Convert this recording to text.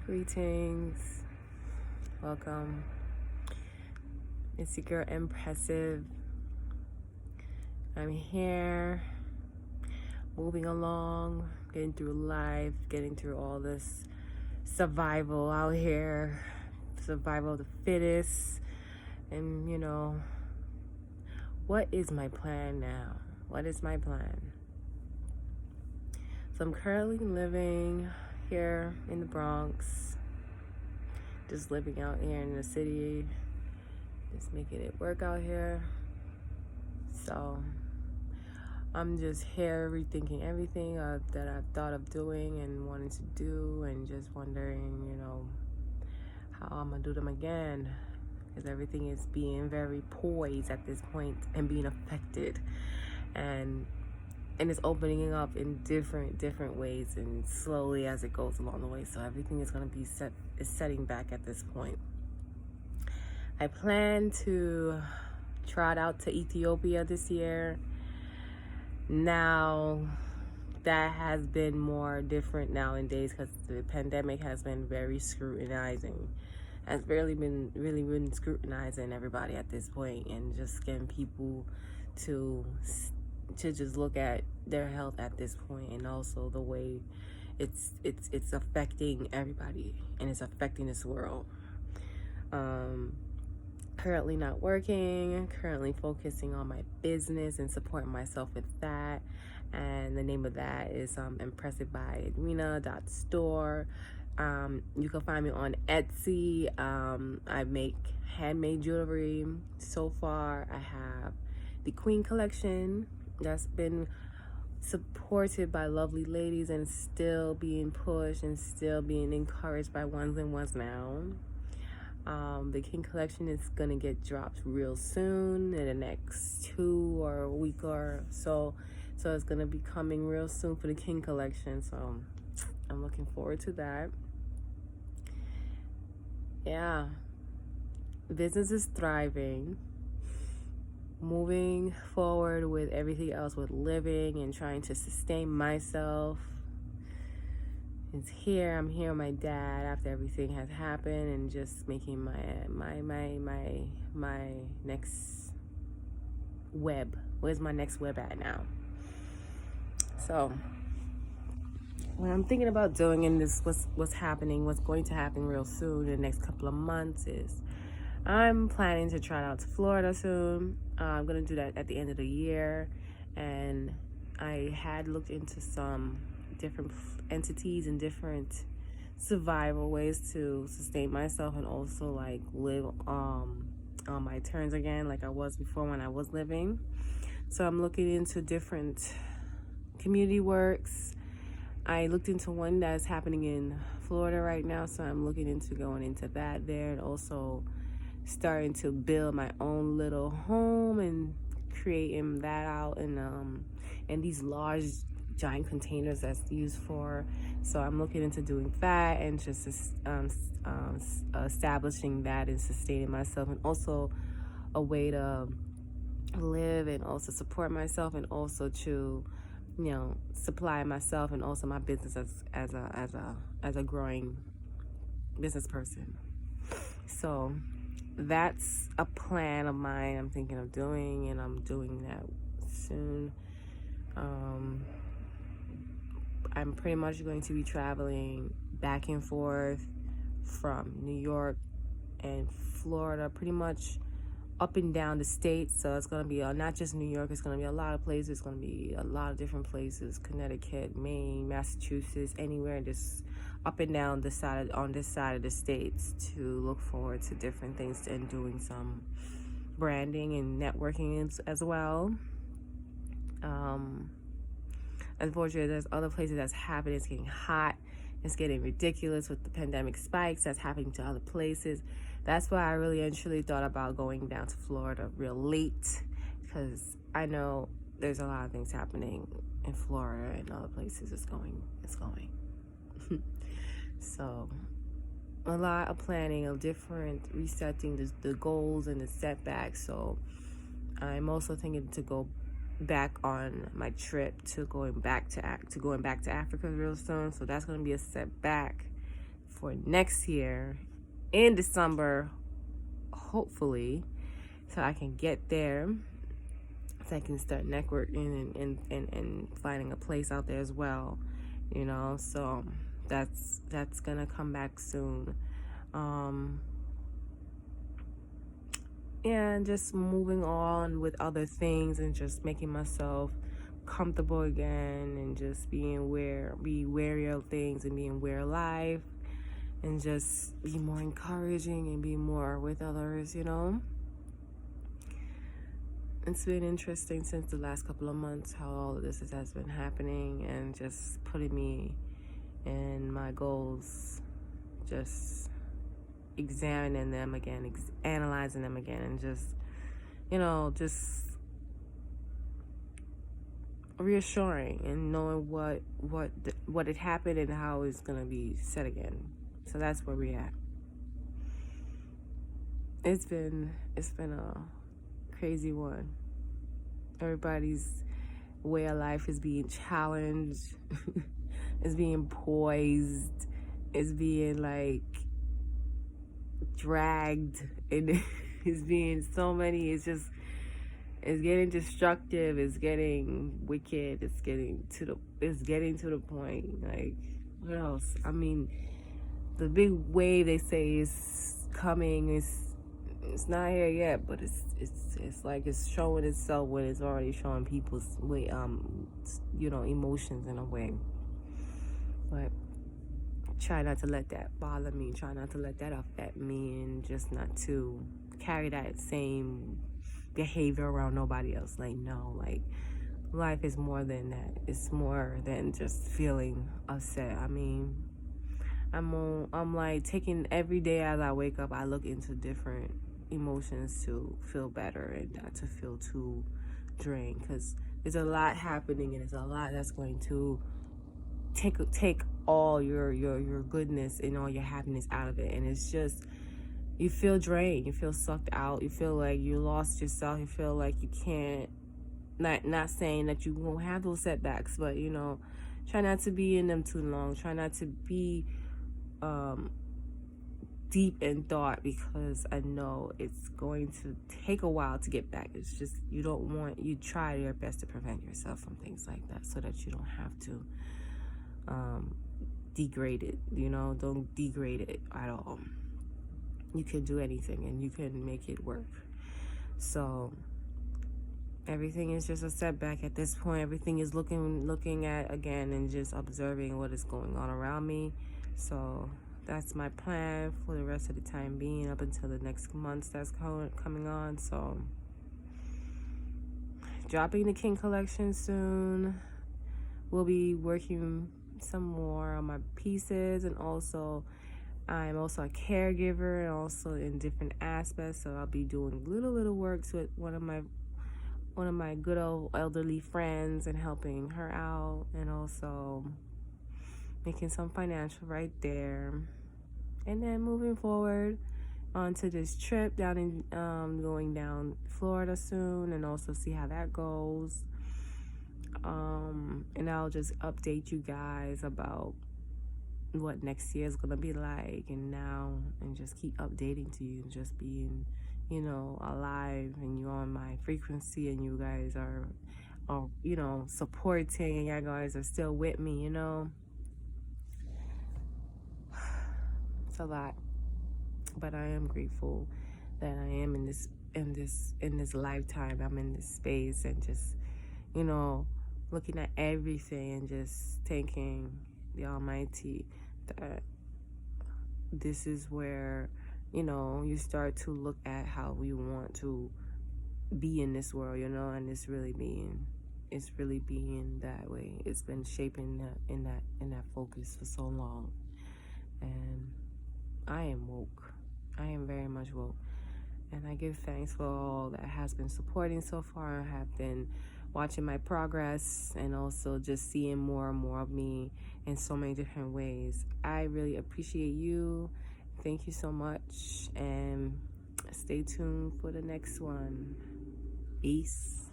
Greetings, welcome. It's your girl Empressive. I'm here, moving along, getting through life, getting through all this survival out here, survival of the fittest. And what is my plan now? What is my plan? So I'm currently living here in the Bronx, just living out here in the city, just making it work out here. So I'm just here rethinking everything that I've thought of doing and wanting to do, and just wondering, how I'm gonna do them again, because everything is being very poised at this point and being affected, and it's opening up in different ways and slowly as it goes along the way. So everything is going to be setting back at this point. I plan to trot out to Ethiopia this year. Now that has been more different nowadays because the pandemic has been very scrutinizing. Has really been scrutinizing everybody at this point, and just getting people to just look at their health at this point, and also the way it's affecting everybody, and it's affecting this world. Currently not working, currently focusing on my business and supporting myself with that, and the name of that is Empressive by Edwina.store. You can find me on Etsy. I make handmade jewelry. So far I have the Queen collection that's been supported by lovely ladies and still being pushed and still being encouraged by ones and ones now. The King collection is gonna get dropped real soon, in the next 2 or a week or so. So it's gonna be coming real soon for the King collection. So I'm looking forward to that. Yeah, business is thriving. Moving forward with everything else, with living and trying to sustain myself. It's here. I'm here with my dad after everything has happened, and just making my next web. Where's my next web at now? So what I'm thinking about doing in this, what's going to happen real soon in the next couple of months, is I'm planning to try out to Florida soon. I'm gonna do that at the end of the year, and I had looked into some different entities and different survival ways to sustain myself, and also like live on my terms again, like I was before when I was living. So I'm looking into different community works. I looked into one that's happening in Florida right now, so I'm looking into going into that there, and also starting to build my own little home and creating that out in these large giant containers that's used for. So I'm looking into doing that, and just establishing that and sustaining myself, and also a way to live and also support myself, and also to supply myself and also my business as a growing business person. So that's a plan of mine I'm thinking of doing, and I'm doing that soon. I'm pretty much going to be traveling back and forth from New York and Florida, pretty much up and down the states. So it's going to be not just New York, it's going to be a lot of places. It's going to be a lot of different places: Connecticut, Maine, Massachusetts, anywhere, just up and down on this side of the states, to look forward to different things and doing some branding and networking as well. Unfortunately, there's other places that's happening. It's getting hot. It's getting ridiculous with the pandemic spikes that's happening to other places. That's why I really and truly thought about going down to Florida real late, because I know there's a lot of things happening in Florida and other places. It's going. So a lot of planning, of different resetting the goals and the setbacks. So I'm also thinking to go back on my trip to going back to Africa real soon. So that's going to be a setback for next year in December, hopefully, so I can get there, so I can start networking and finding a place out there as well, you know. So that's gonna come back soon. And just moving on with other things and just making myself comfortable again, and just be wary of things and being aware of life, and just be more encouraging and be more with others, you know. It's been interesting since the last couple of months how all of this has been happening, and just putting me in my goals, just examining them again, analyzing them again, and just, you know, just reassuring and knowing what had happened and how it's gonna be said again. So that's where we're at. It's been a crazy one. Everybody's way of life is being challenged. It's being poised. It's being like dragged, and it's being so many. It's getting destructive. It's getting wicked. It's getting to the point. Like, what else? I mean, the big wave they say is coming. It's not here yet, but it's like it's showing itself when it's already showing people's way, you know, emotions in a way. But try not to let that bother me. Try not to let that affect me, and just not to carry that same behavior around nobody else. Like, no, like, life is more than that. It's more than just feeling upset. I mean, I'm like taking every day as I wake up, I look into different emotions to feel better and not to feel too drained, because there's a lot happening, and there's a lot that's going to take all your goodness and all your happiness out of it, and it's just, you feel drained, you feel sucked out, you feel like you lost yourself, you feel like you can't, not saying that you won't have those setbacks, but, you know, try not to be in them too long. Try not to be deep in thought, because I know it's going to take a while to get back. It's just, you try your best to prevent yourself from things like that, so that you don't have to degrade it, you know. Don't degrade it at all. You can do anything, and you can make it work. So everything is just a setback at this point. Everything is looking at again, and just observing what is going on around me. So that's my plan for the rest of the time being, up until the next months that's coming on. So dropping the King collection soon. We'll be working some more on my pieces, and also I'm also a caregiver, and also in different aspects. So I'll be doing little works with one of my good old elderly friends, and helping her out, and also making some financial right there. And then moving forward onto this trip down in going down Florida soon, and also see how that goes. And I'll just update you guys about what next year is gonna be like, and just keep updating to you, just being, you know, alive, and you're on my frequency, and you guys are you know, supporting, and you guys are still with me, you know. It's a lot, but I am grateful that I am in this lifetime. I'm in this space, and just, you know, looking at everything, and just thanking the Almighty that this is where, you know, you start to look at how we want to be in this world, you know, and it's really being that way. It's been shaping in that focus for so long, and I am woke. I am very much woke, and I give thanks for all that has been supporting so far. I have been watching my progress, and also just seeing more and more of me in so many different ways. I really appreciate you. Thank you so much, and stay tuned for the next one. Peace.